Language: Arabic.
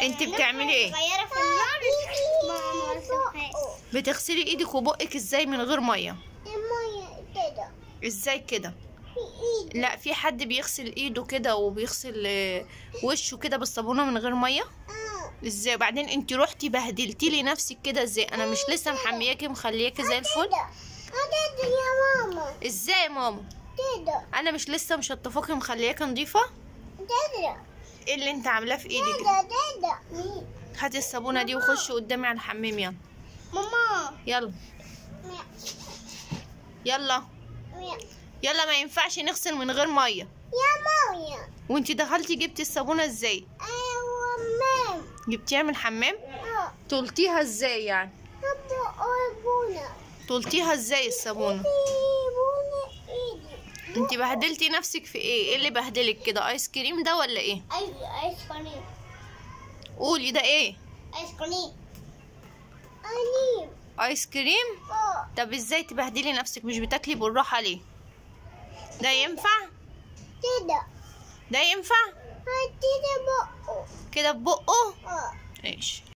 انت بتعملي ايه؟ صغيرة في النار ما وصفهاش. بتغسلي ايدك وبقك ازاي من غير ميه؟ المية كده ازاي كده؟ في ايدي. لا، في حد بيغسل ايده كده وبيغسل وشه كده بالصابونه من غير ميه؟ ازاي؟ بعدين انت روحتي بهدلتي لي نفسك كده ازاي؟ انا مش لسه محمياكي مخلياكي زي الفل؟ كده يا ماما. ازاي يا ماما؟ كده انا مش لسه مشطفاكي مخلياكي نظيفه؟ كده ايه اللي انت عاملاه في ايدك؟ كده. هاتي الصابونه دي وخشي قدامي على الحمام. يلا ماما يلا يلا يلا، ما ينفعش نغسل من غير ميه. يا ماما. وانتي دخلتي جبتي الصابونه ازاي؟ ايوه مام. جبتيها من الحمام؟ طلتيها ازاي يعني؟ بونا طلتيها ازاي الصابونه؟ ايدي. انتي بهدلتي نفسك في ايه اللي بهدلك كده؟ ايس كريم ده ولا ايه؟ ايس كريم. قولي ده ايه؟ ايس كريم. ايس كريم؟ طب ازاي تبهدلي نفسك؟ مش بتاكلي بالراحه ليه؟ ده ينفع؟ كده ده ينفع؟ كده بقه كده ببقه؟ اه ماشي.